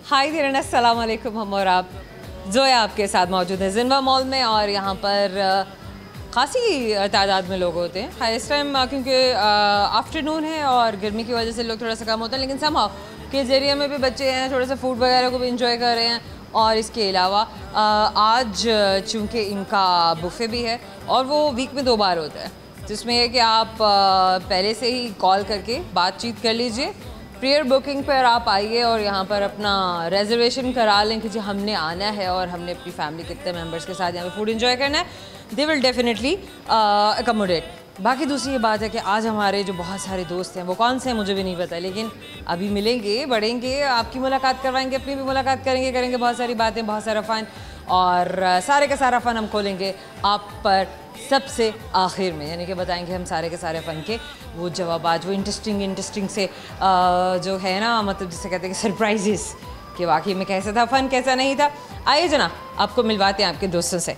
हाय धीरन, अस्सलाम वालेकुम। हम और आप जोया आपके साथ मौजूद हैं जिनवा मॉल में, और यहाँ पर खासी तादाद में लोग होते हैं। हाई इस टाइम क्योंकि आफ्टरनून है और गर्मी की वजह से लोग थोड़ा सा कम होते हैं, लेकिन समहाउ किड्स एरिया में भी बच्चे हैं, थोड़ा सा फूड वगैरह को भी इंजॉय कर रहे हैं। और इसके अलावा आज चूँकि इनका बुफ़े भी है और वो वीक में 2 बार होता है, जिसमें यह कि आप पहले से ही कॉल करके बातचीत कर लीजिए, प्रियर बुकिंग पर आप आइए और यहाँ पर अपना रिजर्वेशन करा लें कि जी हमने आना है और हमने अपनी फैमिली कितने मेंबर्स के साथ यहाँ पे फूड एंजॉय करना है। They will definitely accommodate. बाकी दूसरी ये बात है कि आज हमारे जो बहुत सारे दोस्त हैं, वो कौन से हैं मुझे भी नहीं पता, लेकिन अभी मिलेंगे, बढ़ेंगे, आपकी मुलाकात करवाएंगे, अपनी भी मुलाकात करेंगे बहुत सारी बातें, बहुत सारा फ़न, और सारे का सारा फ़न हम खोलेंगे आप पर सबसे आखिर में, यानी कि बताएंगे हम सारे के सारे फ़न के वो जवाब, वो इंटरेस्टिंग से जो है ना, मतलब जिसे कहते हैं कि सरप्राइजेस, कि वाकई में कैसा था फ़न, कैसा नहीं था। आइए जना आपको मिलवाते हैं आपके दोस्तों से।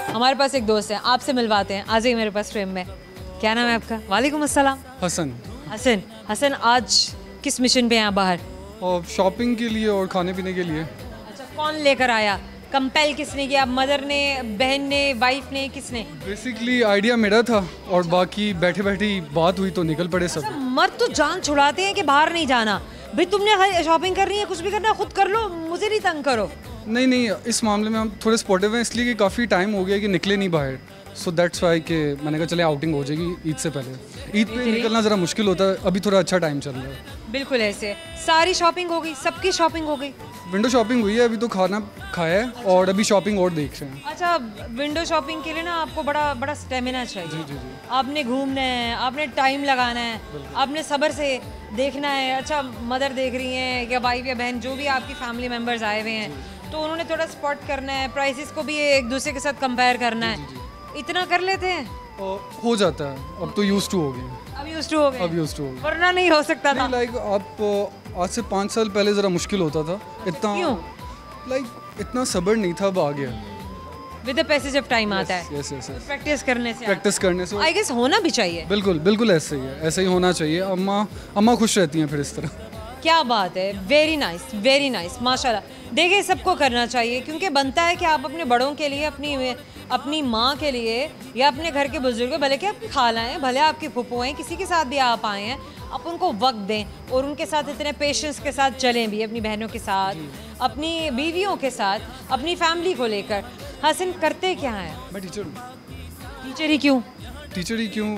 हमारे पास एक दोस्त है, आपसे मिलवाते हैं। आ जाइए मेरे पास फ्रेम में। क्या नाम है आपका? वालेकुम अस्सलाम। हसन। हसन, आज किस मिशन पे हैं आप बाहर? और शॉपिंग के लिए और खाने पीने के लिए। अच्छा, कौन लेकर आया? कंपेल किसने किया? मदर ने, बहन ने, वाइफ ने, किसने? बेसिकली आइडिया मेरा था और बाकी बैठे बैठे बात हुई तो निकल पड़े सब। अच्छा, मर्द तो जान छुड़ाते हैं कि बाहर नहीं जाना। भाई तुमने शॉपिंग करनी है, कुछ भी करना है खुद कर लो, मुझे नहीं तंग करो। नहीं, इस मामले में हम थोड़े स्पॉटिव हैं, इसलिए कि काफ़ी टाइम हो गया कि निकले नहीं बाहर। सो दैट्स वाई कि मैंने कहा चले आउटिंग हो जाएगी ईद से पहले। ईद पे निकलना ज़रा मुश्किल होता है, अभी थोड़ा अच्छा टाइम चल रहा है। बिल्कुल ऐसे। सारी शॉपिंग हो गई, सबकी शॉपिंग हो गई? विंडो शॉपिंग हुई है, अभी तो खाना खाया है और अभी शॉपिंग और देख रहे हैं। अच्छा, विंडो शॉपिंग के लिए ना आपको बड़ा स्टेमिना चाहिए। जी। आपने घूमना है, आपने टाइम लगाना है, आपने सब्र से देखना है। अच्छा, मदर देख रही हैं या भाई या बहन, जो भी आपकी फैमिली मेम्बर्स आए हुए हैं, तो उन्होंने थोड़ा स्पॉट करना है, प्राइसेस को भी एक दूसरे के साथ कंपेयर करना है। इतना कर लेते हैं? हो जाता है, अब तो यूज्ड टू हो गए। अब यूज्ड टू हो गए? वरना नहीं हो सकता था। लाइक आप आज से 5 साल पहले ज़रा मुश्किल होता था। इतना क्यों? लाइक इतना सब्र नहीं था, अब आ गया। With the passage of time आता है। यस। प्रैक्टिस करने से आई गेस होना भी चाहिए। बिल्कुल ऐसे ही है, ऐसे ही होना चाहिए। अम्मा खुश रहती हैं फिर इस तरह। क्या बात है, वेरी नाइस माशाल्लाह। देखिए, सबको करना चाहिए, क्योंकि बनता है कि आप अपने बड़ों के लिए, अपनी माँ के लिए या अपने घर के बुजुर्ग, भले कि आपकी खाला हैं, भले आपकी फूफो हैं, किसी के साथ भी आप आए हैं, आप उनको वक्त दें और उनके साथ इतने पेशेंस के साथ चलें भी, अपनी बहनों के साथ, अपनी बीवियों के साथ, अपनी फैमिली को लेकर। हसन, करते क्या हैं? मैं टीचर हूँ। टीचर ही क्यों?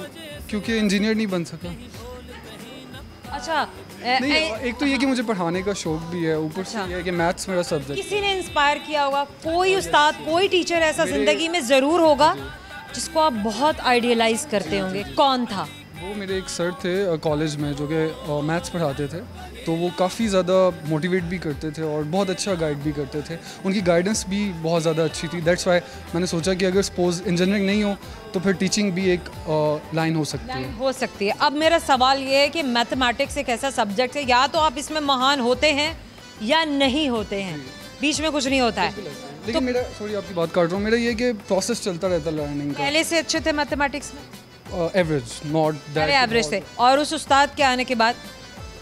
क्योंकि इंजीनियर नहीं बन सका। अच्छा, नहीं, एक तो ये कि मुझे पढ़ाने का शौक भी है, ऊपर से ये है कि मैथ्स मेरा सब्जेक्ट। किसी ने इंस्पायर किया होगा, कोई उस्ताद, कोई टीचर ऐसा जिंदगी में ज़रूर होगा जिसको आप बहुत आइडियलाइज करते होंगे। कौन था वो? मेरे एक सर थे कॉलेज में जो कि मैथ्स पढ़ाते थे, तो वो काफ़ी ज़्यादा मोटिवेट भी करते थे और बहुत अच्छा गाइड भी करते थे। उनकी गाइडेंस भी बहुत ज़्यादा अच्छी थी। दैट्स वाई मैंने सोचा कि अगर सपोज इंजीनियरिंग नहीं हो तो फिर टीचिंग भी एक लाइन हो सकती है। अब मेरा सवाल ये है कि मैथमेटिक्स एक ऐसा सब्जेक्ट है, या तो आप इसमें महान होते हैं या नहीं होते हैं, बीच में कुछ नहीं होता है। लेकिन तो मेरा, सॉरी आपकी बात काट रहा हूँ, मेरा ये कि प्रोसेस चलता रहता लर्निंग का। पहले से अच्छे थे मैथमेटिक्स में? एवरेज, नॉट दैट एवरेज थे, और उस उस्ताद के आने के बाद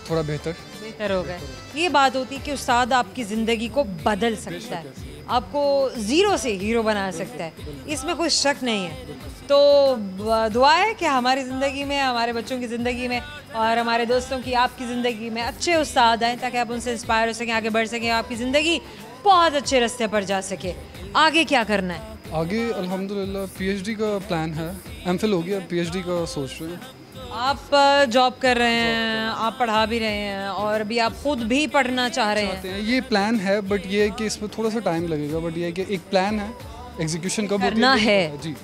थोड़ा बेहतर हो गए। ये बात होती है कि उस्ताद आपकी ज़िंदगी को बदल सकता है, आपको ज़ीरो से हीरो बना सकता है, इसमें कोई शक नहीं है। तो दुआ है कि हमारी ज़िंदगी में, हमारे बच्चों की ज़िंदगी में और हमारे दोस्तों की, आपकी ज़िंदगी में अच्छे उस्ताद आएँ, ताकि आप उनसे इंस्पायर हो सकें, आगे बढ़ सकें, आपकी ज़िंदगी बहुत अच्छे रास्ते पर जा सके। आगे क्या करना है? आगे अल्हम्दुलिल्लाह पीएचडी का प्लान है। एमफिल हो गया, पीएचडी का सोच रहे हैं। आप जॉब कर रहे हैं, आप पढ़ा भी रहे हैं और अभी आप खुद भी पढ़ना चाह रहे हैं। ये प्लान है, बट ये है कि इसमें थोड़ा सा टाइम लगेगा, बट ये है कि एक प्लान है, एग्जीक्यूशन कब करना है। जी,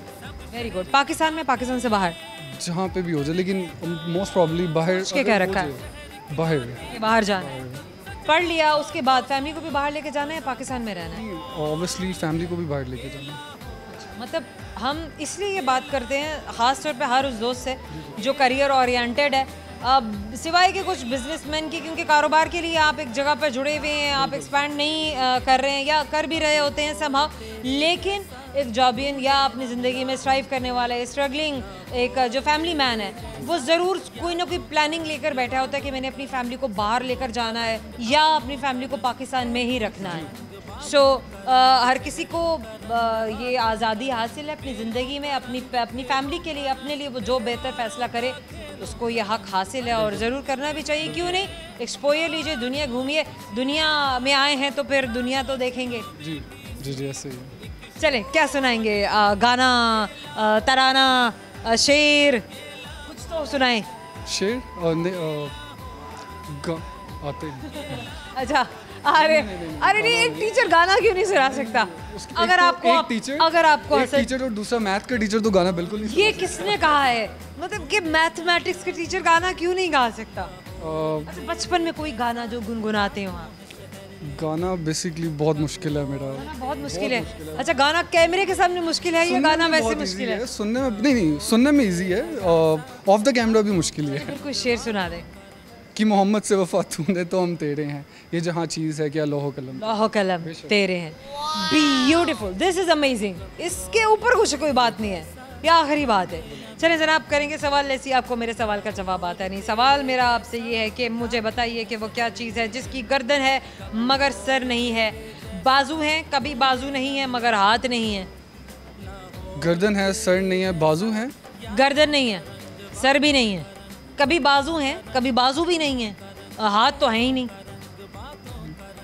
वेरी गुड। पाकिस्तान में, पाकिस्तान से बाहर, जहाँ पे भी हो जाए, लेकिन मोस्ट प्रॉब्ली बाहर। क्या रखा है? बाहर जाना है। पढ़ लिया, उसके बाद फैमिली को भी बाहर लेके जाना है, पाकिस्तान में रहना है? ऑब्वियसली फैमिली को भी बाहर लेके जाना है। मतलब हम इसलिए ये बात करते हैं ख़ास तौर पे हर उस दोस्त से जो करियर ओरिएंटेड है, सिवाय के कुछ बिजनेसमैन की, क्योंकि कारोबार के लिए आप एक जगह पर जुड़े हुए हैं, आप एक्सपैंड नहीं कर रहे हैं या कर भी रहे होते हैं समहाउ, लेकिन एक जॉबियन या अपनी ज़िंदगी में स्ट्राइव करने वाला है, स्ट्रगलिंग एक जो फैमिली मैन है, वो ज़रूर कोई ना कोई प्लानिंग लेकर बैठा होता है कि मैंने अपनी फैमिली को बाहर लेकर जाना है या अपनी फैमिली को पाकिस्तान में ही रखना है। सो हर किसी को ये आज़ादी हासिल है अपनी ज़िंदगी में, अपनी फैमिली के लिए, अपने लिए वो जो बेहतर फ़ैसला करे उसको ये हक हासिल है और ज़रूर करना भी चाहिए। क्यों नहीं, एक्सपोजर लीजिए, दुनिया घूमिए, दुनिया में आए हैं तो फिर दुनिया तो देखेंगे। जी जी जी ऐसे ही। चलें, क्या सुनाएंगे? गाना, तराना, शेर, कुछ तो सुनाएं। शेर आते हैं। अच्छा, अरे नहीं, एक टीचर गाना क्यों नहीं सुना सकता? अगर आपको एक टीचर और दूसरा मैथ का टीचर तो गाना बिल्कुल नहीं। ये किसने कहा है? मतलब कि मैथमेटिक्स के टीचर गाना क्यों नहीं गा सकता? अच्छा, बचपन में कोई गाना जो गुनगुनाते हो आप? गाना बेसिकली बहुत मुश्किल है मेरा। गाना बहुत मुश्किल है। अच्छा, गाना कैमरे के सामने मुश्किल है या गाना वैसे मुश्किल है? सुनने में नहीं, सुनने में इजी है, ऑफ द कैमरा भी मुश्किल ही है। फिर कोई शेर सुना दे कि मोहम्मद से वफा तूने तो हम तेरे हैं, ये जहाँ चीज़ है क्या लोहो कलम, लोहो कलम तेरे हैं। Beautiful, this is amazing. इसके ऊपर कुछ कोई बात नहीं है, ये आखिरी बात है। चलें जनाब, करेंगे सवाल। ऐसी आपको मेरे सवाल का जवाब आता नहीं। सवाल मेरा आपसे ये है कि मुझे बताइए कि वो क्या चीज़ है जिसकी गर्दन है मगर सर नहीं है, बाजू हैं कभी बाजू नहीं है मगर हाथ नहीं है। गर्दन है, सर नहीं है, बाजू है, गर्दन नहीं है, सर भी नहीं है, कभी बाजू हैं कभी बाजू भी नहीं है, हाथ तो है ही नहीं,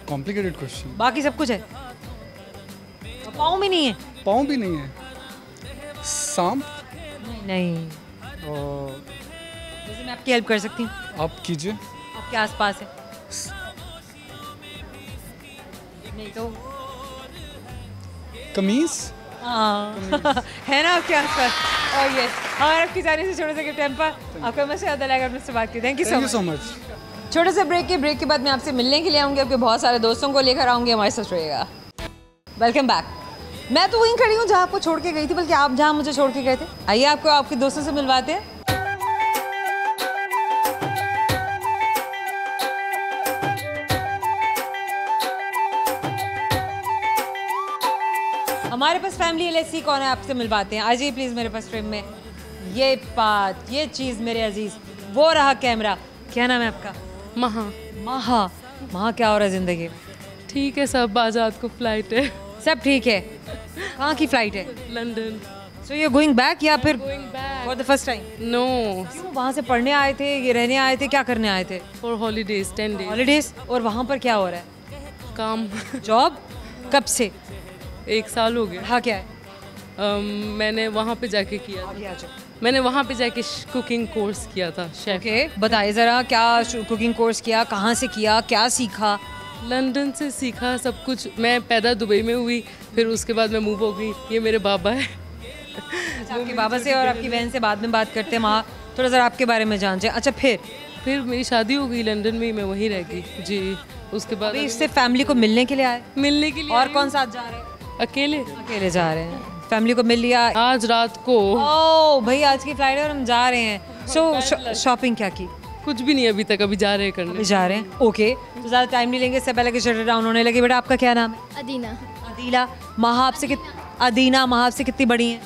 कॉम्प्लिकेटेड क्वेश्चन। बाकी सब कुछ है, पाँव भी नहीं है। पाँव भी नहीं है, सांप नहीं। और वैसे मैं आपकी हेल्प कर सकती हूँ, आप कीजिए। आपके आसपास है। नहीं तो कमीज है ना आपके आसपास। और यस, और आपकी जाने से छोटे से गिफ्ट पर आपका मजा याद आएगा अपने से बात की। Thank you so much. छोटे से ब्रेक के बाद मैं आपसे मिलने के लिए आऊँगी, आपके बहुत सारे दोस्तों को लेकर आऊँगी, हमारे साथ रहिएगा। Welcome back. मैं तो वहीं खड़ी हूँ जहाँ आपको छोड़ के गई थी, बल्कि आप जहाँ मुझे छोड़ के गए थे। आइए आपको आपके दोस्तों से मिलवाते हैं। हमारे पास फैमिली LSC कौन है, आपसे मिलवाते हैं। आ जाइए प्लीज़ मेरे पास फ्रेम में। ये बात, ये चीज़ मेरे अजीज़, वो रहा कैमरा। क्या नाम है आपका? महा क्या हो रहा है ज़िंदगी? ठीक है सब, आज रात को फ्लाइट है। सब ठीक है। कहाँ की फ्लाइट है? London. So you going back या फिर for the first time? No, क्यों? वहाँ से पढ़ने आए थे, ये रहने आए थे, क्या करने आए थे? For holidays, 10 days. हॉलीडेज। और वहाँ पर क्या हो रहा है? काम। जॉब? कब से? 1 साल हो गया। हाँ, क्या है? मैंने वहाँ पे जाके किया था। आगे आ जाओ। मैंने वहाँ पे जाके कुकिंग कोर्स किया था, शेफ। ओके, बताइए ज़रा, क्या कुकिंग कोर्स किया, कहाँ से किया, क्या सीखा? लंदन से सीखा सब कुछ। मैं पैदा दुबई में हुई, फिर उसके बाद मैं मूव हो गई। ये मेरे बाबा है। आपके बाबा से और आपकी बहन से बाद में बात करते हैं। वहाँ थोड़ा ज़रा आपके बारे में जान जाए। अच्छा, फिर मेरी शादी हो गई लंदन में, मैं वहीं रह गई जी। उसके बाद अभी इससे फैमिली को मिलने के लिए आए? मिलने के लिए। और कौन साथ जा रहे हैं? अकेले जा रहे हैं। फैमिली को मिल लिया आज रात को। ओह भाई, आज की फ्लाइट है और हम जा रहे हैं। सो शॉपिंग क्या की? कुछ भी नहीं अभी तक, अभी जा रहे हैं करने। अभी जा रहे हैं, ओके। तो ज़्यादा टाइम नहीं लेंगे, इससे पहले कि शटर डाउन होने लगे। बेटा आपका क्या नाम है? अदीना। अदीला। महा आपसे कितनी बड़ी हैं?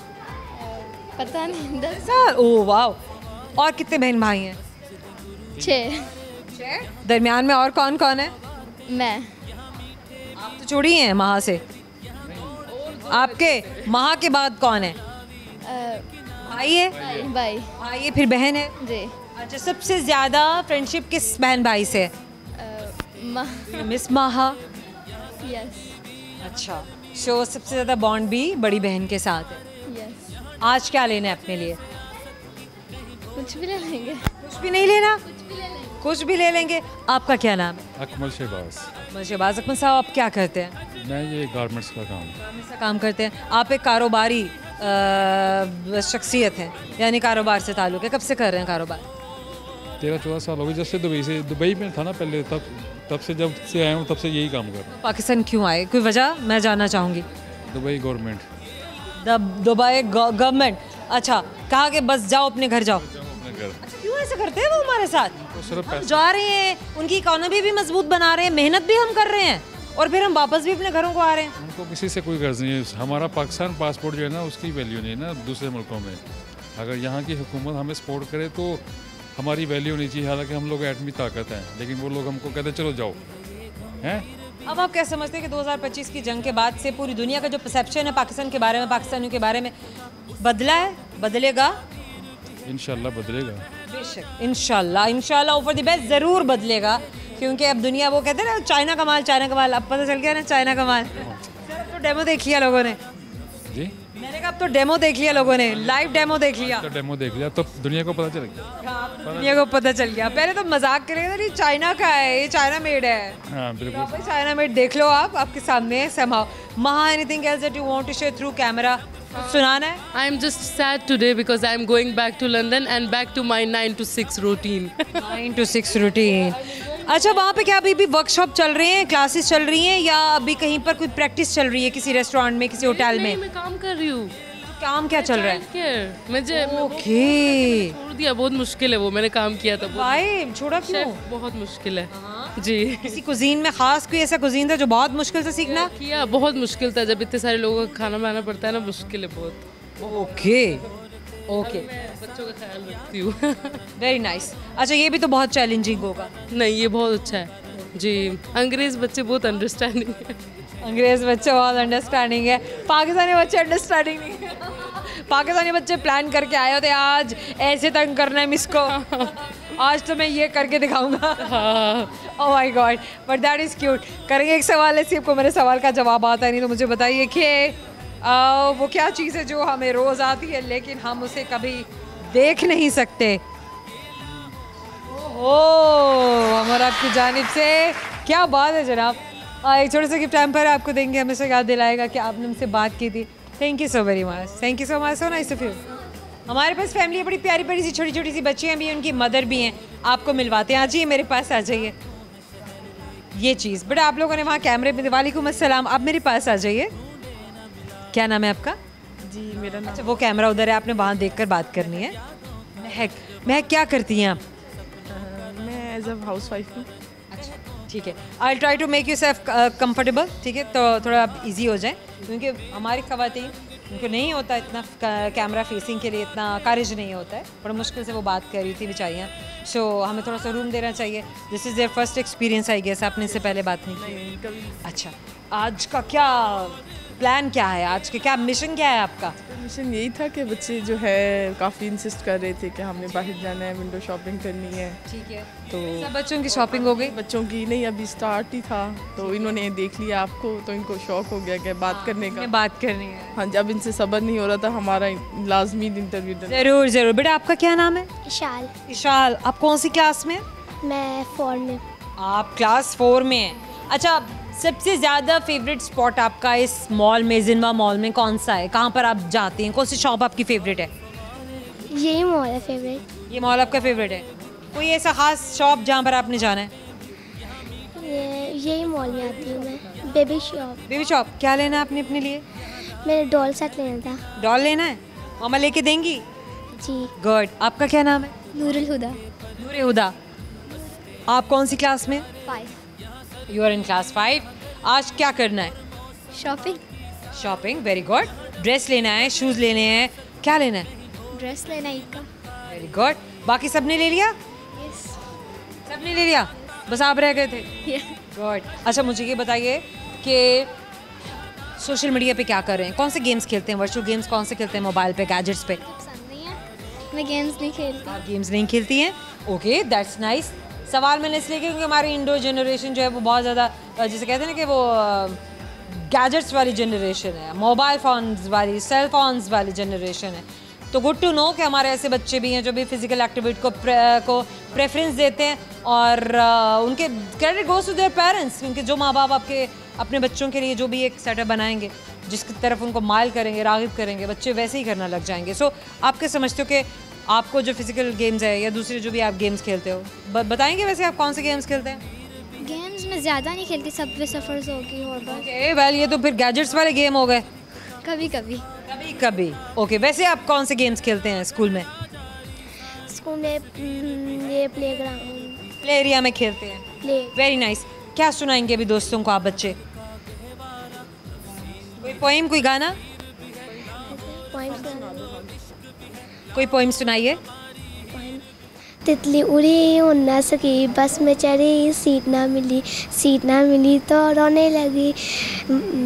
पता नहीं, 10 साल। ओह वाह। और कितने बहन भाई हैं? 6। दरमियान में और कौन कौन है? मैं। आप तो छोड़ी हैं महा से। आपके महा के बाद कौन है? भाई है? भाई। भाई है, फिर बहन है? जी। अच्छा, सबसे ज़्यादा फ्रेंडशिप किस बहन भाई से? मिस महा। यस। अच्छा, सो सबसे ज़्यादा बॉन्ड भी बड़ी बहन के साथ है। यस। आज क्या लेना है अपने लिए? कुछ भी ले लेंगे। कुछ भी नहीं लेना? कुछ भी ले लेंगे। आपका क्या नाम है? अकमल शहबाज। अकमल साहब, आप क्या करते हैं? मैं ये गारमेंट्स का काम। गारमेंट्स का काम करते हैं। आप एक कारोबारी शख्सियत है, यानी कारोबार से ताल्लुक़ है। कब से कर रहे हैं कारोबार? 13-14 साल हो गए, जब से दुबई में था ना पहले, तब से जब से आया हूँ तब से यही काम कर रहा हूँ। पाकिस्तान क्यों आए, कोई वजह मैं जानना चाहूँगी? Dubai government. Dubai government. अच्छा, कहा कि बस जाओ अपने घर जाओ। अपने घर। अच्छा, क्यों ऐसे करते हैं वो हमारे साथ? तो सिर्फ हम जा रहे हैं, उनकी इकोनॉमी भी मजबूत बना रहे हैं, मेहनत भी हम कर रहे हैं, और फिर हम वापस भी अपने घरों को आ रहे हैं। उनको किसी से कोई गर्ज नहीं है। हमारा पाकिस्तान पासपोर्ट जो है ना उसकी वैल्यू नहीं है ना दूसरे मुल्कों में। अगर यहाँ की हुकूमत हमें सपोर्ट करे तो हमारी वैल्यू नहीं चाहिए। हालांकि हम लोग एटमी ताकत हैं, लेकिन वो लोग हमको कहते हैं चलो जाओ हैं। अब आप क्या समझते हैं कि 2025 की जंग के बाद से पूरी दुनिया का जो परसेप्शन है पाकिस्तान के बारे में, पाकिस्तानियों के बारे में बदला है, बदलेगा? इंशाल्लाह बदलेगा। बेशक इंशाल्लाह ओवर द बेस्ट ज़रूर बदलेगा, क्योंकि अब दुनिया वो कहते हैं ना चाइना का माल, अब पता चल गया ना चाइना का माल। तो डेमो देख लिया लोगों ने जी, मैंने कहा अब तो डेमो देख लिया लोगों ने, लाइव डेमो देख लिया। तो डेमो देख लिया तो दुनिया को पता चल गया। दुनिया को पता चल गया। पहले तो मजाक कर रहे थे, ये चाइना का है, ये चाइना मेड है। हाँ बिल्कुल। भाई चाइना मेड देख लो आप, आपके सामने है somehow। Maha, anything else that you want to share through camera? सुनाना है? I am just sad today because I am going back to London and back to my 9 to 6 routine. 9 to 6 routine. अच्छा, वहाँ पे क्या अभी भी वर्कशॉप चल रहे हैं, क्लासेस चल रही हैं, या अभी कहीं पर कोई प्रैक्टिस चल रही है किसी रेस्टोरेंट में, किसी होटल में? मैं काम कर रही हूँ। काम क्या चल रहा है? Childcare। मुझे ओके। छोड़ दिया, बहुत मुश्किल है वो, मैंने काम किया था। भाई छोड़ा क्यों? शेफ बहुत मुश्किल है जी। किसी कुजीन में खास कोई ऐसा कुजीन था जो बहुत मुश्किल से सीखना? किया, बहुत मुश्किल था। जब इतने सारे लोगों का खाना बनाना पड़ता है ना, मुश्किल है बहुत। ओके ओके, मैं बच्चों का ख्याल रखती हूँ। Very nice. अच्छा, ये भी तो बहुत चैलेंजिंग होगा। नहीं, ये बहुत अच्छा है जी। अंग्रेज बच्चे बहुत अंडरस्टैंडिंग है। अंग्रेज बच्चे बहुत अंडरस्टैंडिंग है, पाकिस्तानी बच्चे अंडरस्टैंडिंग नहीं है। पाकिस्तानी बच्चे प्लान करके आए होते, आज ऐसे तंग करना है मिस को, आज तो मैं ये करके दिखाऊंगा। Oh my God, but that is cute. करेंगे एक सवाल है, सिर्फ को मेरे सवाल का जवाब आता नहीं, तो मुझे बताइए कि वो क्या चीज़ है जो हमें रोज़ आती है लेकिन हम उसे कभी देख नहीं सकते? ओह, हमारा आपकी जानिब से क्या बात है जनाब। एक छोटे से गिफ्ट पर आपको देंगे, हमेशा याद दिलाएगा कि आपने हमसे बात की थी। Thank you so very much, thank you so much, so nice of you. हमारे पास फैमिली है, बड़ी प्यारी प्यारी सी छोटी छोटी सी बच्चियाँ भी हैं, उनकी मदर भी हैं, आपको मिलवाते हैं। आ जाइए मेरे पास, आ जाइए। ये चीज़ बट आप लोगों ने वहाँ कैमरे पे, वालेकुम अस्सलाम, आप मेरे पास आ जाइए। क्या नाम है आपका? जी, मेरा नाम। अच्छा, वो कैमरा उधर है, आपने वहाँ देखकर बात करनी है। महक, महक क्या करती हैं आप? मैं एज अ हाउस वाइफ हूँ। अच्छा, ठीक है। I try to make you self comfortable, ठीक है, तो थोड़ा आप इजी हो जाए, क्योंकि हमारी ख़वातीन उनको नहीं होता इतना कैमरा फेसिंग के लिए, इतना करेज नहीं होता है, बड़ा मुश्किल से वो बात कर रही थी बेचारियाँ। सो हमें थोड़ा सा रूम देना चाहिए। This is their first experience I guess, आपने इससे पहले बात नहीं की? कभी अच्छा, आज का क्या प्लान क्या है, आज का क्या मिशन क्या है आपका? मिशन यही था कि बच्चे जो है काफ़ी इंसिस्ट कर रहे थे कि हमने बाहर जाना है, विंडो शॉपिंग करनी है। ठीक है, तो सब बच्चों की शॉपिंग हो गई? बच्चों की नहीं, अभी स्टार्ट ही था, तो इन्होंने देख लिया आपको, तो इनको शौक हो गया कि बात करने का। बात करनी है। हाँ, जब इनसे सब्र नहीं हो रहा था, हमारा लाजमी इंटरव्यू देना। ज़रूर ज़रूर। बेटा आपका क्या नाम है? विशाल। विशाल, आप कौन सी क्लास में? मैं 4 में। आप क्लास 4 में हैं। अच्छा, सबसे ज़्यादा फेवरेट स्पॉट आपका इस मॉल में, जिनवा मॉल में कौन सा है? कहाँ पर आप जाते हैं? कौन सी शॉप आपकी फेवरेट है? यही मॉल है फेवरेट। ये मॉल आपका फेवरेट है? कोई ऐसा खास शॉप जहाँ पर आपने जाना है? यही मॉल में आती हूँ मैं। Baby shop. Baby shop. क्या लेना है आपने अपने लिए? मेरे डॉल सेट लेना था। डॉल लेना है? मामा लेके देंगी? जी। गुड। आपका क्या नाम है? नूरुल हुदा। नूर हुदा। आप कौन सी क्लास में? 5। You are in class 5। आज क्या करना है? Shopping. Shopping, very good. Dress लेना है, शूज़ लेने हैं, क्या लेना है? ड्रेस लेना ईद का। Very good. बाकी सबने ले लिया? यस। सबने ले लिया, बस आप रह गए थे। गुड। अच्छा, मुझे ये बताइए कि सोशल मीडिया पे क्या कर रहे हैं? कौन से गेम्स खेलते हैं? वर्चुअल गेम्स कौन से खेलते हैं मोबाइल पे, गैजेट्स पे? पसंद नहीं है, मैं गेम्स नहीं खेलती। आप गेम्स नहीं खेलती हैं? Okay, that's nice. सवाल मैंने इसलिए किया क्योंकि हमारी इंडो जनरेशन जो है वो बहुत ज़्यादा, जिसे कहते हैं ना कि वो गैजेट्स वाली जनरेशन है, मोबाइल फ़ोन्स वाली, सेल फोन्स वाली जनरेशन है। तो गुड टू नो कि हमारे ऐसे बच्चे भी हैं जो भी फिजिकल एक्टिविटी को प्रेफरेंस देते हैं, और उनके credit goes to their parents, क्योंकि जो माँ बाप आपके अपने बच्चों के लिए जो भी एक सेटअप बनाएंगे, जिसकी तरफ उनको माइल करेंगे, राग़िब करेंगे, बच्चे वैसे ही करना लग जाएंगे। सो आप क्या समझते हो कि आपको जो फिजिकल गेम्स है या दूसरे जो भी आप गेम्स खेलते हो, बताएंगे वैसे आप कौन से गेम्स खेलते हैं? गेम्स में ज़्यादा नहीं खेलती, सबवे सफ़र्स होगी और बस। ओके, वेल ये तो फिर गैजेट्स वाले गेम हो गए। कभी कभी। कभी कभी। ओके, वैसे आप कौन से गेम्स खेलते हैं स्कूल में? स्कूल में ये प्ले ग्राउंड, प्ले एरिया में खेलते हैं। प्ले। Very nice. क्या सुनाएंगे अभी दोस्तों को आप बच्चे? कोई पोएम, कोई गाना, कोई पोएम सुनाइए। तितली उड़ी उड़ ना सकी, बस में चढ़ी सीट ना मिली तो रोने लगी,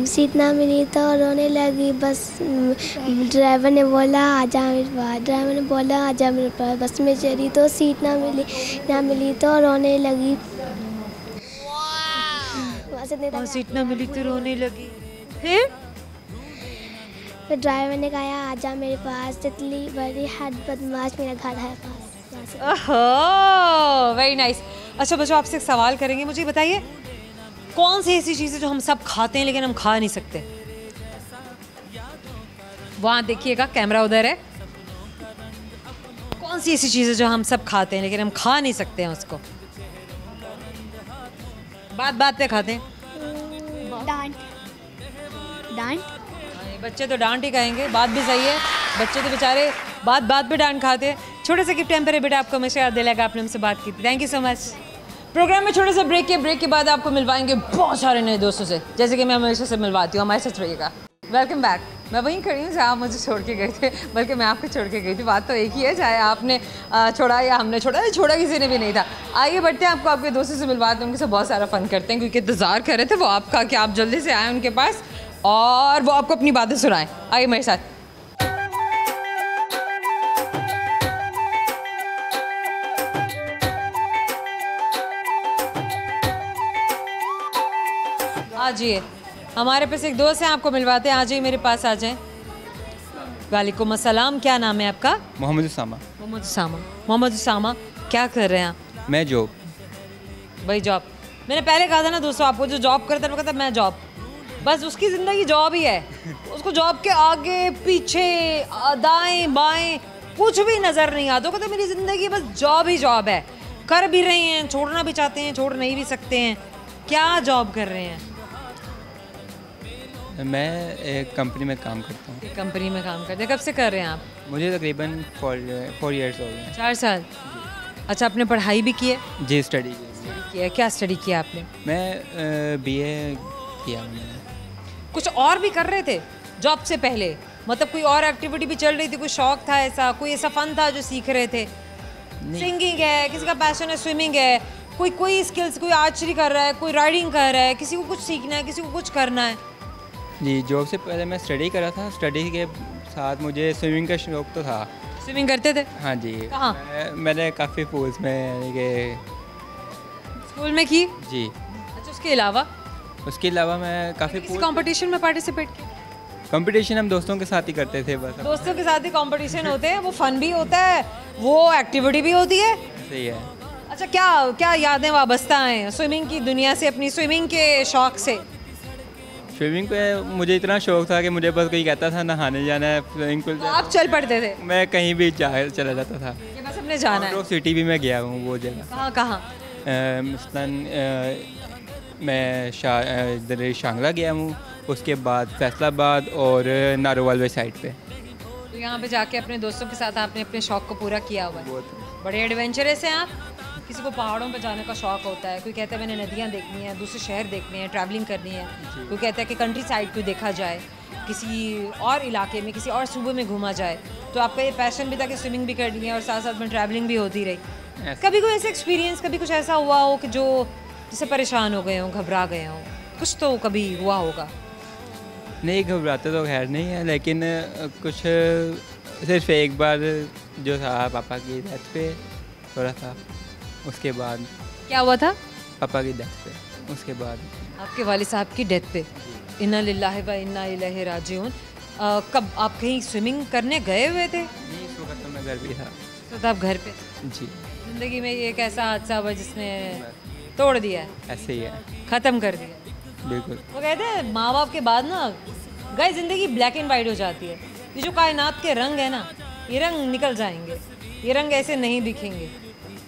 सीट ना मिली तो रोने लगी। बस ड्राइवर ने बोला आजा मेरे पास, बस में चढ़ी तो सीट ना मिली तो रोने लगी। सीट ना मिली तो रोने लगी। फिर ड्राइवर ने कहा आजा मेरे पास, तितली बड़ी हद बदमाश, मेरा घर है पास। Oh very nice. अच्छा बच्चों, आपसे एक सवाल करेंगे, मुझे बताइए कौन सी ऐसी चीज़ है जो हम सब खाते हैं लेकिन हम खा नहीं सकते? वहाँ देखिएगा, कैमरा उधर है। कौन सी ऐसी चीज़ है जो हम सब खाते हैं लेकिन हम खा नहीं सकते हैं उसको? बात पे खाते हैं। डांट। बच्चे तो डांट ही खाएंगे, बात भी सही है। बच्चे तो बेचारे बात पे डांट खाते हैं। छोटे से गिफ्ट टेम्पर है बेटा, आपको हमेशा याद दिलाएगा आपने हमसे बात की थी। Thank you so much. Programme में छोटे से ब्रेक के बाद आपको मिलवाएंगे बहुत सारे नए दोस्तों से, जैसे कि मैं हमेशा से मिलवाती हूँ। हमारे साथ रहिएगा। Welcome back. मैं वहीं खड़ी हूँ जहाँ आप मुझे छोड़ के गए थे, बल्कि मैं आपको छोड़ के गई थी। बात तो एक ही है, चाहे आपने छोड़ा या हमने छोड़ा किसी ने भी नहीं था। आइए बढ़ते हैं, आपको आपके दोस्तों से मिलवाते हैं, उनके साथ बहुत सारा फ़न करते हैं, क्योंकि इंतज़ार कर रहे थे वो आपका कि आप जल्दी से आएँ उनके पास और वो आपको अपनी बातें सुनाएं। आइए मेरे साथ। आ जाइए, हमारे पास एक दोस्त हैं, आपको मिलवाते हैं। आ जाइए मेरे पास, आ जाएं। वालेकुम अस्सलाम, क्या नाम है आपका? मोहम्मद उसामा। मोहम्मद उसामा, क्या कर रहे हैं आप? मैं जॉब। भाई जॉब, मैंने पहले कहा था ना दोस्तों आपको, जो जॉब करता है वो कहता है मैं जॉब, बस उसकी ज़िंदगी जॉब ही है। उसको जॉब के आगे पीछे दाएं बाएं कुछ भी नज़र नहीं आता। कहते मेरी ज़िंदगी बस जॉब ही जॉब है। कर भी रहे हैं, छोड़ना भी चाहते हैं, छोड़ नहीं भी सकते हैं। क्या जॉब कर रहे हैं? मैं एक कंपनी में काम करता हूँ। कंपनी में काम करते हैं। कब से कर रहे हैं आप? मुझे तकरीबन 4 इयर्स हो गए हैं। 4 साल। अच्छा, आपने पढ़ाई भी की है? जी, स्टडी की है। क्या स्टडी किया आपने? मैं BA किया मैंने। कुछ और भी कर रहे थे जॉब से पहले? मतलब कोई और एक्टिविटी भी चल रही थी, कोई शौक था ऐसा, कोई ऐसा फन था जो सीख रहे थे? सिंगिंग है, किसी का पैशन है स्विमिंग है, कोई स्किल्स, कोई आर्चरी कर रहा है, कोई राइडिंग कर रहा है, किसी को कुछ सीखना है, किसी को कुछ करना है। जी, जॉब से पहले मैं स्टडी कर रहा था। स्टडी के साथ मुझे स्विमिंग का शौक तो था। स्विमिंग करते थे? हाँ जी। कहाँ? मैंने काफ़ी पूल्स में, यानी कि स्कूल में की? जी। अच्छा, उसके अलावा मैं काफ़ी कंपटीशन में पार्टिसिपेट किया? कंपटीशन हम दोस्तों के साथ ही करते थे बस। दोस्तों के साथ ही कंपटीशन होते हैं, वो फन भी होता है, वो एक्टिविटी भी होती है। सही है। अच्छा, क्या यादें वाबस्ता हैं स्विमिंग की दुनिया से, अपनी स्विमिंग के शौक से? स्विमिंग पे मुझे इतना शौक था कि मुझे बस कोई कहता था नहाने जाना है स्विमिंग पूल, तो आप चल पड़ते थे? मैं कहीं भी चला जाता था कि बस हमने जाना है। सिटी भी मैं गया हूँ वो जगह। कहाँ? मसलन मैं इधर शांगला गया हूँ, उसके बाद फैसलाबाद और नारोवाल वे साइड पे। तो यहाँ पे जाके अपने दोस्तों के साथ आपने अपने शौक को पूरा किया हुआ है। बड़े एडवेंचरस हैं आप। किसी को पहाड़ों पे जाने का शौक होता है, कोई कहता है मैंने नदियाँ देखनी है, दूसरे शहर देखने हैं, ट्रैवलिंग करनी है। कोई कहता है कि कंट्री साइड को देखा जाए, किसी और इलाके में, किसी और सूबे में घूमा जाए। तो आपका ये पैशन भी था कि स्विमिंग भी करनी है और साथ साथ में ट्रैवलिंग भी होती रही। कभी कोई ऐसा एक्सपीरियंस, कभी कुछ ऐसा हुआ हो कि जो जिससे परेशान हो गए हो, घबरा गए हो? कुछ तो कभी हुआ होगा। नहीं, घबराते तो खैर नहीं है, लेकिन कुछ सिर्फ एक बार जो था पापा की डेथ पे थोड़ा था। उसके बाद क्या हुआ था? पापा की डेथ पे। उसके बाद आपके वालिद साहब की डेथ पे। इन्ना लिल्लाहि व इन्ना इलैहि राजिऊन। कब आप कहीं स्विमिंग करने गए हुए थे? नहीं, इस वक्त तो मैं घर भी था। तो आप घर पे? जी। ज़िंदगी में ये एक ऐसा हादसा हुआ जिसने तोड़ दिया है? ऐसे ही है, ख़त्म कर दिया। बिल्कुल। वो कहते हैं माँ बाप के बाद ना गए ज़िंदगी ब्लैक एंड वाइट हो जाती है। ये जो कायनात के रंग है ना, ये रंग निकल जाएंगे, ये रंग ऐसे नहीं दिखेंगे।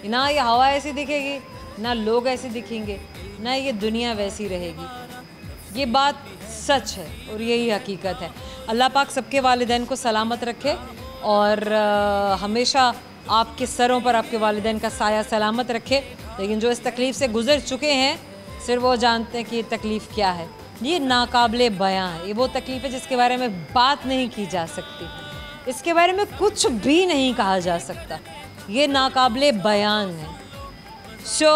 ना ये हवा ऐसी दिखेगी, ना लोग ऐसे दिखेंगे, ना ये दुनिया वैसी रहेगी। ये बात सच है और यही हकीकत है। अल्लाह पाक सबके वालिदैन को सलामत रखे और हमेशा आपके सरों पर आपके वालिदैन का साया सलामत रखे। लेकिन जो इस तकलीफ़ से गुज़र चुके हैं सिर्फ वो जानते हैं कि ये तकलीफ़ क्या है। ये नाकाबिले बयां है, ये वो तकलीफ़ है जिसके बारे में बात नहीं की जा सकती, इसके बारे में कुछ भी नहीं कहा जा सकता, ये नाकाबिले बयान है। सो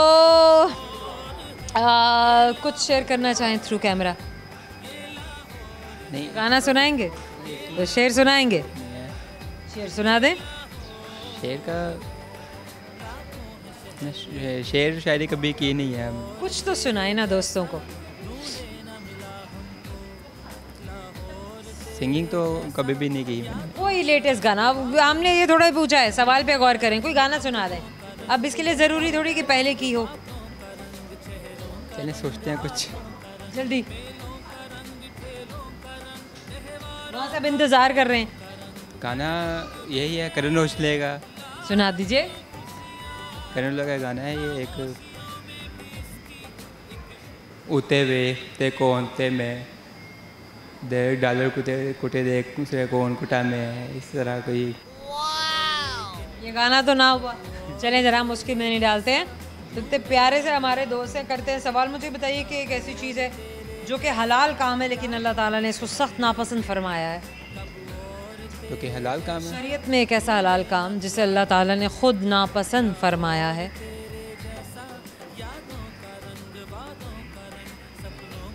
कुछ शेयर करना चाहें थ्रू कैमरा? नहीं, गाना सुनाएंगे तो शेर सुनाएंगे, शेर सुना दें। शेर का शेर शायरी कभी की नहीं है। कुछ तो सुनाए ना दोस्तों को। सिंगिंग तो कभी भी नहीं की मैंने। कोई लेटेस्ट गाना, अब हमने ये थोड़ा पूछा है, सवाल पे गौर करें, कोई गाना सुना दें। अब इसके लिए ज़रूरी थोड़ी कि पहले की हो। चलिए सोचते हैं कुछ जल्दी, वहाँ सब इंतज़ार कर रहे हैं। गाना यही है करण औजले का, सुना दीजिए। करण औजले का गाना है ये एक, उते वे ते कौन ते मैं दे डॉलर कुटे दे से कौन कुटा में, इस तरह कोई। ये गाना तो ना हुआ, चलें जरा मुश्किल में नहीं डालते हैं। तो इतने प्यारे से हमारे दोस्त हैं, करते हैं सवाल। मुझे बताइए कि एक ऐसी चीज़ है जो कि हलाल काम है लेकिन अल्लाह ताला ने इसको सख्त नापसंद फरमाया है, तो कि हलाल काम है। शरीयत में एक ऐसा हलाल काम जिसे अल्लाह ताला ने खुद नापसंद फरमाया है,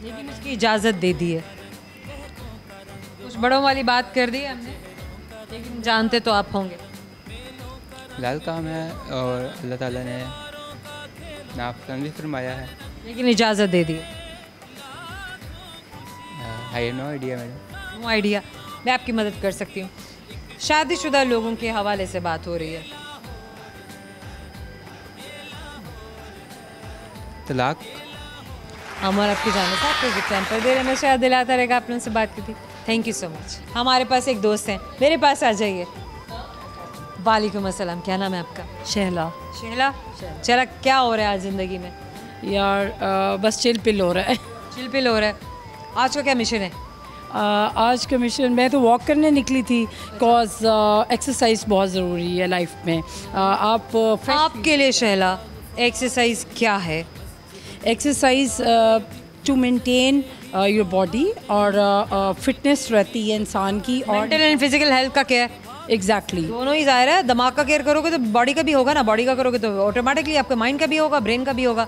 लेकिन उसकी इजाज़त दे दी है। कुछ बड़ों वाली बात कर दी है हमने, लेकिन जानते तो आप होंगे। हलाल काम है और अल्लाह ताला ने नापसंद भी फरमाया है, लेकिन इजाज़त दे दी है। I no idea madam. No idea. मैं आपकी मदद कर सकती हूँ। शादीशुदा लोगों के हवाले से बात हो रही है। तलाक। हम और आपकी जाने से आपको एग्जाम्पल दे रहे हैं, मैं शायद दिलाता रहेगा आपने उनसे बात की थी। Thank you so much. हमारे पास एक दोस्त हैं, मेरे पास आ जाइए। वालेकुम अस्सलाम, क्या नाम है आपका? शहला। शहला, चला क्या हो रहा है आज ज़िंदगी में? यार बस चिल पिल हो रहा है। चिल पिल हो रहा है। आज का क्या मिशन है? आज का मिशन, मैं तो वॉक करने निकली थी, कॉज एक्सरसाइज बहुत ज़रूरी है लाइफ में। आपके लिए शहला एक्सरसाइज क्या है? Exercise to maintain your body और फिटनेस रहती है इंसान की। और मेंटल एंड फिजिकल हेल्थ का क्या है? एग्जैक्टली दोनों ही ज़ाहिर है। दिमाग का केयर करोगे तो बॉडी का भी होगा ना, बॉडी का करोगे तो ऑटोमेटिकली आपके माइंड का भी होगा, ब्रेन का भी होगा।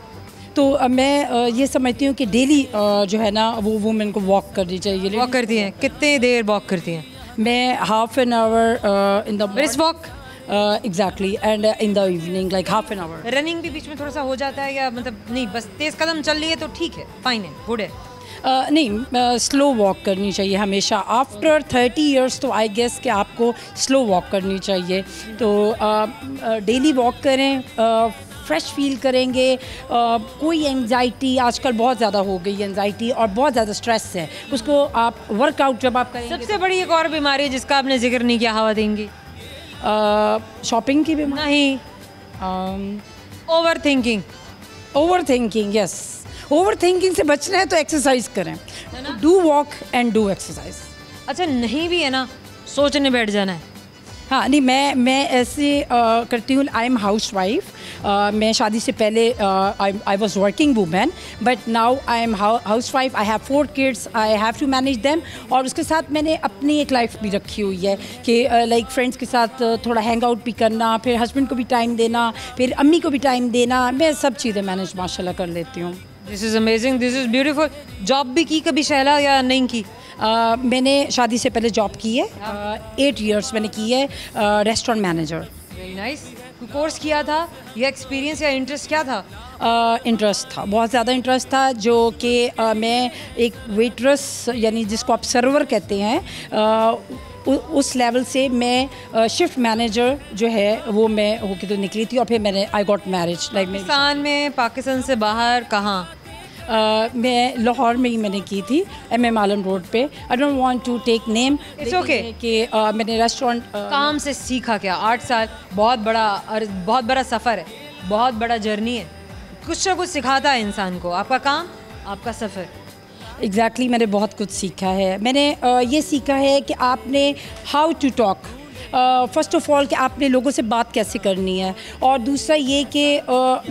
तो मैं ये समझती हूँ कि डेली जो है ना वो वुमेन को वॉक करनी चाहिए। वॉक करती हैं? कितने देर वॉक करती हैं? मैं half an hour in the brisk walk. Exactly, and in the evening like half an hour. Running भी बीच में थोड़ा सा हो जाता है या मतलब नहीं, बस तेज़ कदम चल रही है तो ठीक है, फाइन है, गुड है? नहीं, स्लो वॉक करनी चाहिए हमेशा। आफ्टर 30 इयर्स तो आई गेस कि आपको स्लो वॉक करनी चाहिए। तो डेली वॉक करें, फ्रेश फील करेंगे। कोई एंजाइटी आजकल बहुत ज़्यादा हो गई है, एंजाइटी और बहुत ज़्यादा स्ट्रेस है, उसको आप वर्कआउट जब आप करेंगे। सबसे बड़ी एक और बीमारी है जिसका आपने जिक्र नहीं किया, हवा देंगी। शॉपिंग की बीमारी नहीं, over thinking. Over thinking, yes. Over thinking से बचना है तो एक्सरसाइज करें, do walk and do exercise. अच्छा, नहीं भी है ना, सोचने बैठ जाना है। हाँ नहीं, मैं ऐसे करती हूँ। I am house wife. मैं शादी से पहले I was working women, but now I am house wife. I have 4 kids, I have to manage them. और उसके साथ मैंने अपनी एक लाइफ भी रखी हुई है कि लाइक फ्रेंड्स के साथ थोड़ा हैंग आउट भी करना, फिर हस्बैंड को भी टाइम देना, फिर अम्मी को भी टाइम देना। मैं सब चीज़ें मैनेज माशाल्लाह कर लेती हूँ। This is amazing, this is beautiful. Job भी की कभी शैला या नहीं की? मैंने शादी से पहले जॉब की है, 8 इयर्स मैंने की है, रेस्टोरेंट मैनेजर। Very nice. कोई कोर्स किया था या एक्सपीरियंस या इंटरेस्ट क्या था? इंटरेस्ट था, बहुत ज़्यादा इंटरेस्ट था। जो कि मैं एक वेट्रेस यानी जिसको आप सर्वर कहते हैं, उस लेवल से मैं शिफ्ट मैनेजर जो है वो मैं होके तो निकली थी। और फिर मैंने I got marriage like Pakistan में। पाकिस्तान से बाहर कहाँ? मैं लाहौर में ही मैंने की थी, MM आलम रोड पे। I don't want to take name. It's okay. कि मैंने रेस्टोरेंट काम से सीखा क्या? 8 साल बहुत बड़ा सफ़र है, बहुत बड़ा जर्नी है। कुछ ना कुछ सिखाता है इंसान को, आपका काम, आपका सफ़र। एग्जैक्टली, मैंने बहुत कुछ सीखा है। मैंने ये सीखा है कि आपने how to talk, first of all कि आपने लोगों से बात कैसे करनी है, और दूसरा ये कि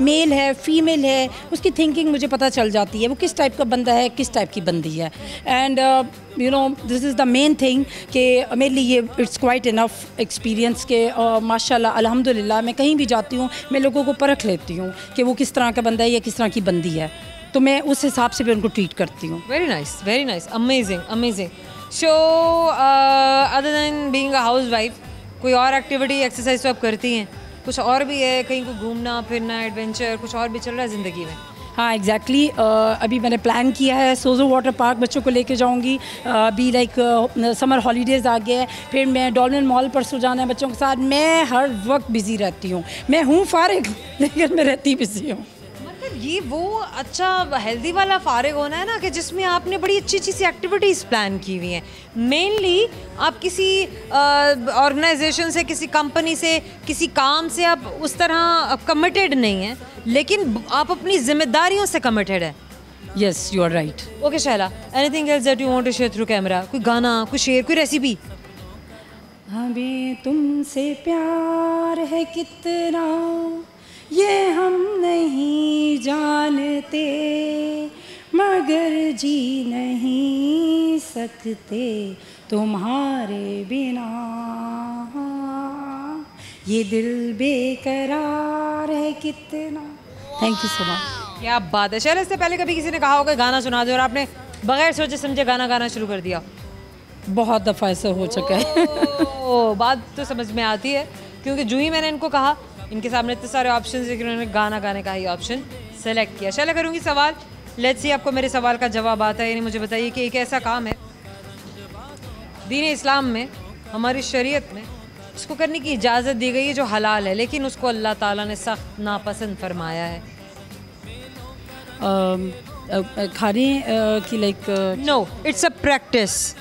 मेल है फ़ीमेल है उसकी थिंकिंग मुझे पता चल जाती है, वो किस टाइप का बंदा है किस टाइप की बंदी है। And you know this is the main thing कि मेरे लिए ये इट्स क्वाइट इनफ एक्सपीरियंस के माशाल्लाह अल्हम्दुलिल्लाह मैं कहीं भी जाती हूँ मैं लोगों को परख लेती हूँ कि वो किस तरह का बंदा है या किस तरह की बंदी है, तो मैं उस हिसाब से भी उनको ट्रीट करती हूँ। Very nice, amazing amazing. So other than being a house wife कोई और एक्टिविटी एक्सरसाइज तो आप करती हैं? कुछ और भी है, कहीं को घूमना फिरना एडवेंचर कुछ और भी चल रहा है ज़िंदगी में? हाँ एग्जैक्टली अभी मैंने प्लान किया है सोजो वाटर पार्क बच्चों को लेके जाऊंगी। अभी लाइक समर हॉलीडेज़ आ गया है, फिर मैं डॉल्फिन मॉल परसों जाना है बच्चों के साथ। मैं हर वक्त बिज़ी रहती हूँ, मैं हूँ फारिग लेकिन मैं रहती बिज़ी हूँ। मतलब ये वो अच्छा हेल्दी वाला फारिग होना है ना कि जिसमें आपने बड़ी अच्छी अच्छी सी एक्टिविटीज़ प्लान की हुई हैं। मेनली आप किसी ऑर्गेनाइजेशन से, किसी कंपनी से, किसी काम से आप उस तरह कमिटेड नहीं हैं, लेकिन आप अपनी जिम्मेदारियों से कमिटेड है। Yes you are right. Okay Shaila, anything else that you want to share through camera? कोई गाना, कोई शेर, कोई रेसिपी? हमें तुमसे प्यार है कितना ये हम नहीं जानते, मगर जी नहीं सकते तुम्हारे बिना, ये दिल बेकरार है कितना। Thank you so much. क्या बात है शैला, इससे पहले कभी किसी ने कहा होगा गाना सुना दो और आपने बगैर सोचे समझे गाना गाना शुरू कर दिया? बहुत दफ़ा ऐसा हो चुका है। बात तो समझ में आती है, क्योंकि जो ही मैंने इनको कहा, इनके सामने इतने सारे ऑप्शन लेकिन उन्होंने गाना गाने का ही ऑप्शन सेलेक्ट किया। शैला करूँगी सवाल, लेट्स सी आपको मेरे सवाल का जवाब आता है। यानी मुझे बताइए कि एक ऐसा काम है दीन इस्लाम में, हमारी शरीयत में उसको करने की इजाज़त दी गई है जो हलाल है, लेकिन उसको अल्लाह ताला ने सख्त नापसंद फरमाया है। खाने की like no, it's a practice,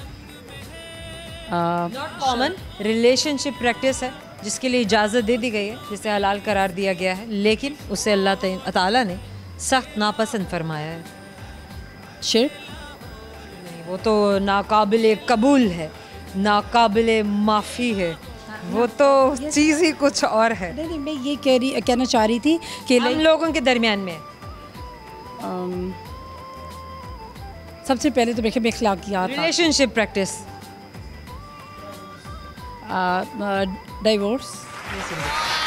not common, relationship practice है जिसके लिए इजाज़त दे दी गई है, जिसे हलाल करार दिया गया है, लेकिन उसे अल्लाह ताला ने सख्त नापसंद फरमाया है। शेर नहीं, वो तो नाकाबिले कबूल है, नाकाबिले माफ़ी है, वो तो चीज़ ही कुछ और है। नहीं, मैं ये कहना चाह रही थी कि हम लोगों के दरमियान में सबसे पहले तो देखें अखलाकियात, रिलेशनशिप प्रैक्टिस, डाइवोर्स।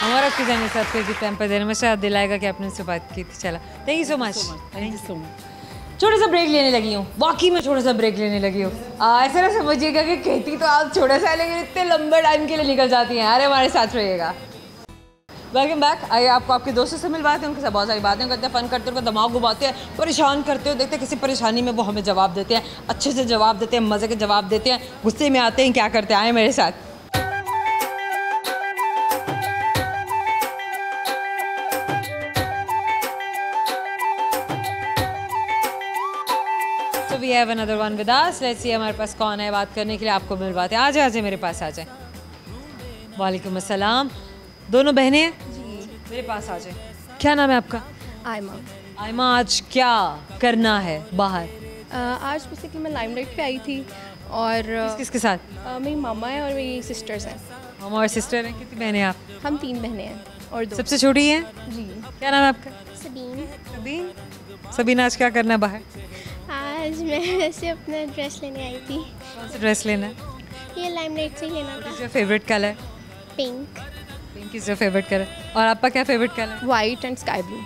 हमारा आपकी जाने से आपको टाइम पर देने में शायद दिलाएगा कि आपने उससे बात की थी। चला, thank you so much. Thank you so much. छोटा सा ब्रेक लेने लगी हूँ, वाकई में छोटा सा ब्रेक लेने लगी हूँ। ऐसा ना समझिएगा कि कहती तो आप छोटा सा है लेकिन इतने लंबे टाइम के लिए निकल जाती हैं। अरे हमारे साथ रहिएगा। Welcome back. आइए आपको आपके दोस्तों से मिलवाते हैं, उनके साथ बहुत सारी बातें करते हैं, फ़न करते हैं, उनका दिमाग घुमाते हैं, परेशान करते हो, देखते हैं किसी परेशानी में वो हमें जवाब देते हैं, अच्छे से जवाब देते हैं, मज़े के जवाब देते हैं, गुस्से में आते हैं, क्या करते हैं। आए मेरे साथ। We have another one with us. Let's see हमारे पास कौन है बात करने के लिए, आपको मिलवाते हैं। आ जाए मेरे पास, आ जाए। वालेकुम अस्सलाम। दोनों बहनें हैं जी, मेरे पास आ जाए। क्या नाम है आपका? आयमा। आयमा, आज क्या करना है बाहर? आज बेसिकली मैं लाइमलाइट पे आई थी और किसके साथ? मेरी मामा है और मेरी सिस्टर्स हैं। मामा और सिस्टर हैं। कितनी बहनें हैं आप? हम 3 बहनें हैं और 2। सबसे छोटी हैं जी। क्या नाम है आपका? सबीन। सबीन। सबीन, आज क्या करना है बाहर? आज मैं वैसे अपना ड्रेस लेने आई थी। कौन सा ड्रेस लेना है? ये लाइमलाइट से ही लेना था। Your favourite colour? Pink. Pink is your favourite colour. और आपका क्या favourite colour? White and sky blue.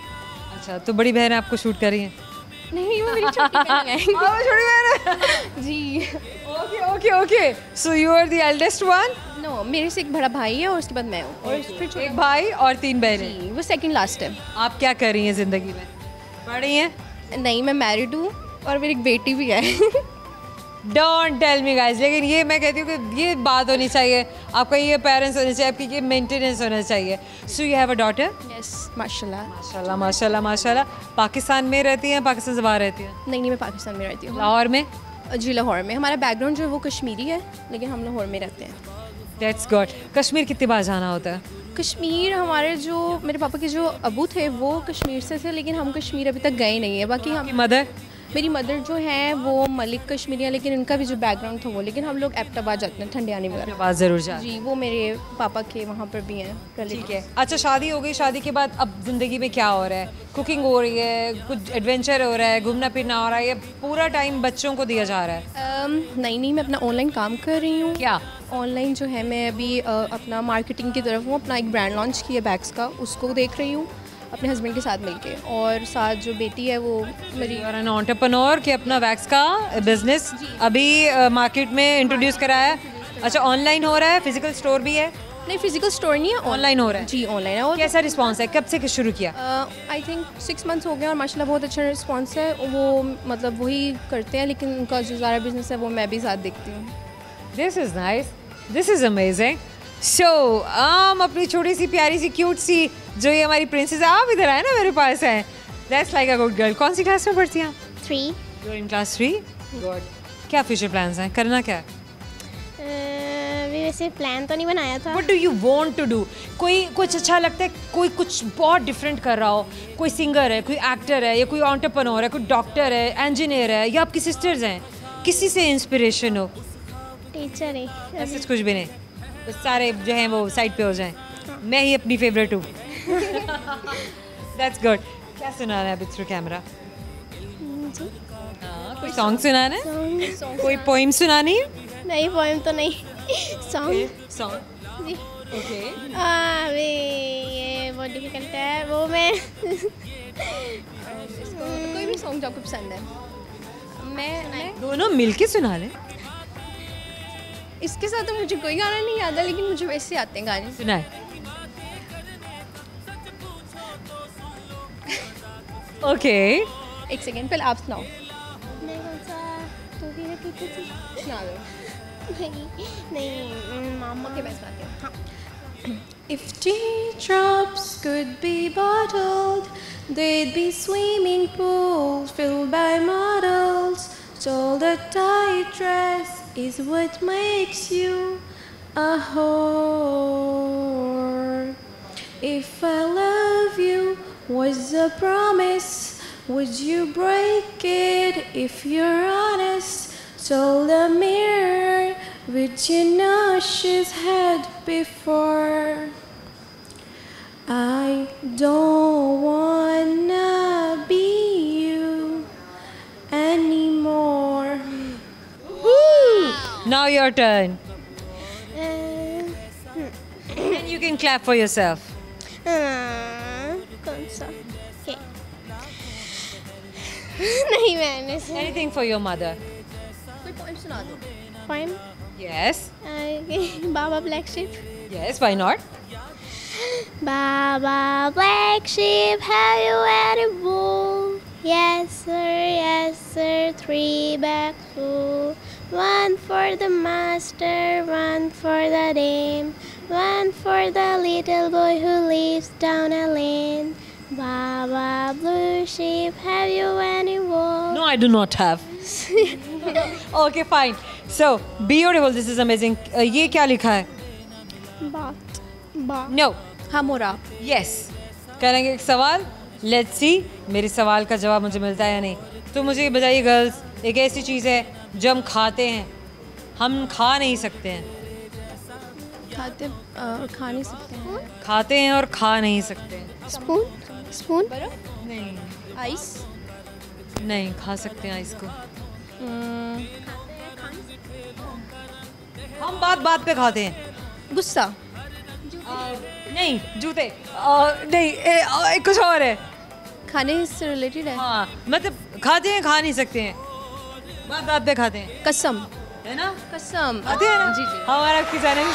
अच्छा, तो बड़ी बहन आपको शूट कर रही हैं? नहीं, वो मेरी छोटी बहन है। छोटी बहन जी। Okay okay okay. So you are the eldest one? No, मेरे से एक बड़ा भाई है और उसके बाद मैं हूँ और फिर एक भाई और 3 बहनें। जी, वो सेकंड लास्ट है। आप क्या कर रही हैं ज़िंदगी में? पढ़ रही हैं? नहीं, मैं मैरिड हूँ और मेरी एक बेटी भी है। डोंट टेल मी गाइस, लेकिन ये मैं कहती हूँ कि ये बात होनी चाहिए आपका, ये पेरेंट्स होने चाहिए आपकी, ये मेंटेनेंस होना चाहिए। So you have a daughter? Yes, माशाल्लाह। माशाल्लाह माशाल्लाह माशाल्लाह। पाकिस्तान में रहती हैं, पाकिस्तान से बाहर रहती हैं? नहीं, मैं पाकिस्तान में रहती हूँ। लाहौर में? जी, लाहौर में। हमारा बैकग्राउंड जो है वो कश्मीरी है, लेकिन हम लाहौर में रहते हैं। That's good. कश्मीर कितनी बार जाना होता है? कश्मीर हमारे जो मेरे पापा के जो अबू थे वो कश्मीर से थे, लेकिन हम कश्मीर अभी तक गए नहीं है। बाकी हम मदर? मेरी मदर जो है वो मलिक कश्मीरी है, लेकिन इनका भी जो बैकग्राउंड था वो, लेकिन हम लोग एबटाबाद जाते हैं ठंडियानी वगैरह। बात ज़रूर जा जी, वो मेरे पापा के वहाँ पर भी हैं। ठीक है। अच्छा, शादी हो गई, शादी के बाद अब ज़िंदगी में क्या हो रहा है? कुकिंग हो रही है, कुछ एडवेंचर हो रहा है, घूमना फिरना हो रहा है, या पूरा टाइम बच्चों को दिया जा रहा है? नहीं, मैं अपना ऑनलाइन काम कर रही हूँ। क्या ऑनलाइन जो है मैं अभी अपना मार्केटिंग की तरफ हूँ। अपना एक ब्रांड लॉन्च किया बैग्स का, उसको देख रही हूँ अपने हस्बैंड के साथ मिलके, और साथ जो बेटी है वो मेरी। और एन एंटरप्रेन्योर कि अपना वैक्स का बिजनेस अभी मार्केट में इंट्रोड्यूस कराया है। अच्छा, ऑनलाइन हो रहा है, फिजिकल स्टोर भी है? नहीं, फिजिकल स्टोर नहीं है, ऑनलाइन हो रहा है। जी, ऑनलाइन है। और कैसा रिस्पांस है? कब से शुरू किया? आई थिंक 6 मंथ्स हो गए और माशाल्लाह बहुत अच्छा रिस्पांस है। वो मतलब वही करते हैं, लेकिन उनका जो ज़ारा बिजनेस है वो मैं भी साथ देखती हूँ। This is nice, this is amazing. So अपनी छोटी सी प्यारी सी क्यूट सी जो ये हमारी प्रिंसेस है, आप इधर आए ना मेरे पास है। That's like a good girl. कौन सी क्लास में पढ़ती हैं? 3। You are in class 3? Good. क्या फ्यूचर प्लान्स हैं? करना क्या है? अभी वैसे प्लान तो नहीं बनाया था। What do you want to do? कोई कुछ अच्छा लगता है, कोई कुछ बहुत डिफरेंट कर रहा हो, कोई सिंगर है, कोई एक्टर है, या कोई एंटरप्रेन्योर है, कोई डॉक्टर है, इंजीनियर है, या आपकी सिस्टर्स हैं, किसी से इंस्पिरेशन हो? टीचर है। ऐसे कुछ भी नहीं, बस सारे जो हैं वो साइड पे हो जाएं। मैं ही अपनी फेवरेट हूँ। That's good. क्या सुनाना है अभी थ्रू कैमरा? कोई सॉन्ग सुनाना है? कोई पोइम सुनानी है? नहीं, पोएम तो नहीं, सॉन्ग। सॉन्ग। जी। ओके। अभी ये बहुत डिफिकल्ट है, वो मैं कोई भी सॉन्ग जो आपको पसंद है। मैं दोनों मिलके सुना लें। इसके साथ तो मुझे कोई गाना नहीं याद है, लेकिन मुझे वैसे आते हैं गाने। सुनाए। ओके। एक सेकेंड, पहले आप सुनाओ। मैं कौन सा तो भी रखी थी? सुना दो। नहीं, मामा ओके, मैं सुनाती हूँ। हाँ। If teardrops could be bottled, they'd be swimming pools filled by models. So the tight dress is what makes you a whore. If I love you was a promise, would you break it if you're honest? Told the mirror, which you know she's had before. I don't wanna be you anymore. Now your turn. And you can clap for yourself. कौन सा? Okay. नहीं, मैंने Anything for your mother. कोई poem सुना दो। Poem. Yes. Baa baa black ship. Yes, why not? Baba black sheep, have you any wool? Yes sir, 3 bags full. 1 for the master, 1 for the dame, 1 for the little boy who lives down a lane. Baba blue sheep, have you any wool? No, I do not have. Okay, fine. So, beautiful. This is amazing. ये क्या लिखा है? बात। No. हम और आप। Yes. करेंगे एक सवाल. Let's see. मेरे सवाल का जवाब मुझे मिलता है या नहीं. तो मुझे ये बताइए गर्ल्स, एक ऐसी चीज़ है जो हम खाते हैं, हम खा नहीं सकते हैं. खाते और खा नहीं सकते हैं। खाते हैं और खा नहीं सकते हैं. स्पून। नहीं. आइस। नहीं खा सकते हैं आइस को. हम बात पे खाते हैं. गुस्सा। नहीं, जूते. नहीं, कुछ और है. खाने से रिलेटेड है। हाँ, मतलब खाते हैं, खा नहीं सकते हैं, बात पे खाते हैं. कसम है ना? कसम आते हैं ना? जी जी। हमारा खिजाने में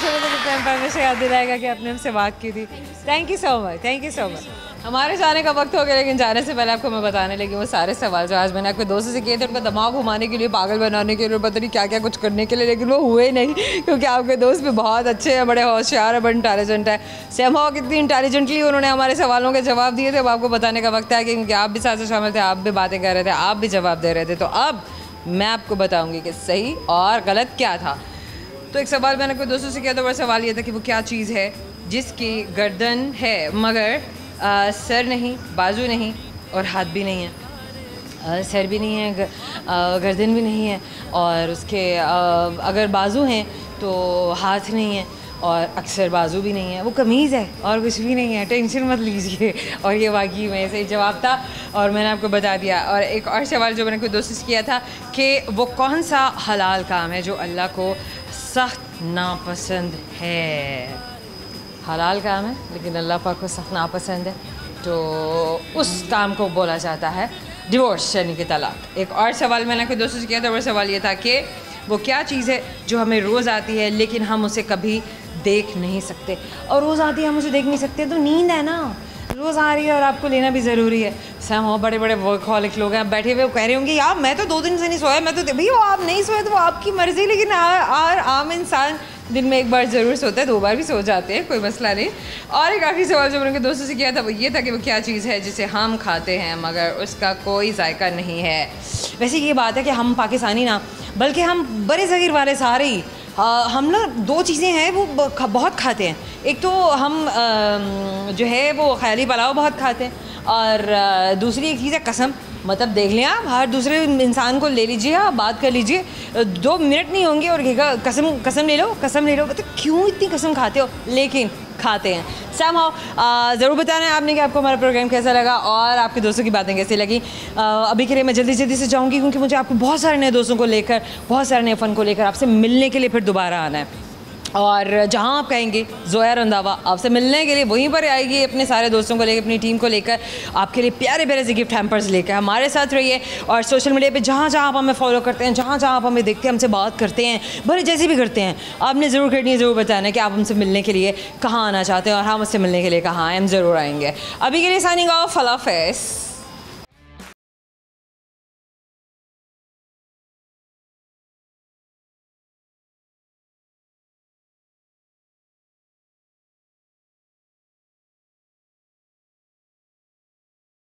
हमेशा याद दिलाएगा कि आपने हमसे बात की थी. Thank you so much, thank you so much. हमारे जाने का वक्त हो गया, लेकिन जाने से पहले आपको मैं बताने लगी वो सारे सवाल जो आज मैंने आपके दोस्तों से किए थे, उनका दिमाग घुमाने के लिए, पागल बनाने के लिए, पता नहीं क्या क्या कुछ करने के लिए, लेकिन वो हुए नहीं, क्योंकि आपके दोस्त भी बहुत अच्छे हैं, बड़े होशियार है, बड़े इंटेलिजेंट है. सेमहाउ कितनी इंटेलिजेंटली उन्होंने हमारे सवालों के जवाब दिए थे, अब आपको बताने का वक्त है, क्योंकि आप भी साथ में शामिल थे, आप भी बातें कर रहे थे, आप भी जवाब दे रहे थे. तो अब मैं आपको बताऊँगी कि सही और गलत क्या था. तो एक सवाल मैंने अपने दोस्तों से किया था, वो सवाल ये था कि वो क्या चीज़ है जिसकी गर्दन है मगर सर नहीं, बाजू नहीं और हाथ भी नहीं है. सर भी नहीं है, गर्दन भी नहीं है, और उसके अगर बाजू हैं तो हाथ नहीं है, और अक्सर बाजू भी नहीं है, वो कमीज़ है और कुछ भी नहीं है, टेंशन मत लीजिए। और ये वाकई में सही जवाब था और मैंने आपको बता दिया। और एक और सवाल जो मैंने कोई दोस्त से किया था कि वो कौन सा हलाल काम है जो अल्लाह को सख्त नापसंद है। हलाल काम है लेकिन अल्लाह पाक को सख्त नापसंद है, तो उस काम को बोला जाता है डिवोर्स यानी कि तलाक। एक और सवाल मैंने कोई दोस्तों से किया था, वो सवाल ये था कि वो क्या चीज़ है जो हमें रोज़ आती है लेकिन हम उसे कभी देख नहीं सकते। और रोज़ आती है हम उसे देख नहीं सकते, तो नींद है ना, रोज़ आ रही है और आपको लेना भी ज़रूरी है। सम हो बड़े बड़े वर्कहॉलिक लोग हैं बैठे हुए, वो कह रहे होंगे यार मैं तो 2 दिन से नहीं सोया, मैं तो भाई वो आप नहीं सोए तो वो आपकी मर्ज़ी, लेकिन आम इंसान दिन में एक बार ज़रूर सोता है, 2 बार भी सो जाते हैं, कोई मसला नहीं। और एक आखिरी सवाल जो मैंने उनके दोस्तों से किया था वो ये था कि वो क्या चीज़ है जिसे हम खाते हैं मगर उसका कोई जायका नहीं है। वैसे ये बात है कि हम पाकिस्तानी ना बल्कि हम बड़े ज़गीर वाले सारे ही हम लोग 2 चीज़ें हैं वो बहुत खाते हैं। एक तो हम जो है वो ख्याली पुलाव बहुत खाते हैं, और दूसरी एक चीज़ है कसम। मतलब देख लें आप, हर दूसरे इंसान को ले लीजिए, आप बात कर लीजिए, 2 मिनट नहीं होंगे और कहेगा कसम कसम ले लो, कसम ले लो। तो क्यों इतनी कसम खाते हो, लेकिन खाते हैं। समहाउ ज़रूर बताना आपने कि आपको हमारा प्रोग्राम कैसा लगा और आपके दोस्तों की बातें कैसी लगी। अभी के लिए मैं जल्दी जल्दी से जाऊँगी क्योंकि मुझे आपको बहुत सारे नए दोस्तों को लेकर, बहुत सारे नए फ़न को लेकर आपसे मिलने के लिए फिर दोबारा आना है। और जहाँ आप कहेंगे ज़ोया रंधावा आपसे मिलने के लिए वहीं पर आएगी, अपने सारे दोस्तों को लेकर, अपनी टीम को लेकर, आपके लिए प्यारे प्यारे से गिफ्ट हैम्पर्स लेकर हमारे साथ रहिए। और सोशल मीडिया पे जहाँ जहाँ आप हमें फॉलो करते हैं, जहाँ जहाँ आप हमें देखते हैं, हमसे बात करते हैं, भले जैसे भी करते हैं, आपने ज़रूर करनी है, ज़रूर बताना है कि आप हमसे मिलने के लिए कहाँ आना चाहते हैं और हम उससे मिलने के लिए कहाँ आए, हम ज़रूर आएँगे। अभी के लिए साइनिंग ऑफ, अल्लाह हाफ़िज़।